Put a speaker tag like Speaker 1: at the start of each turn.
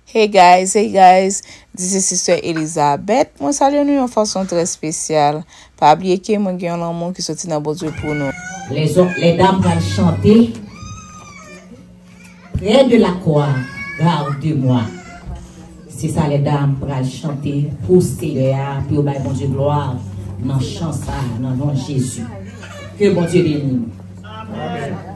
Speaker 1: Hey guys, this is Sister Elizabeth. Moi salue nous en façon très spéciale. Pas oublier que moi gen un monde qui sorti dans bon Dieu pour nous.
Speaker 2: Les dames vont chanter près de la croix, garde-moi. C'est ça les dames vont chanter pour Seigneur, pour bon Dieu gloire dans chant ça dans le nom de Jésus. Que bon Dieu bénisse. Amen.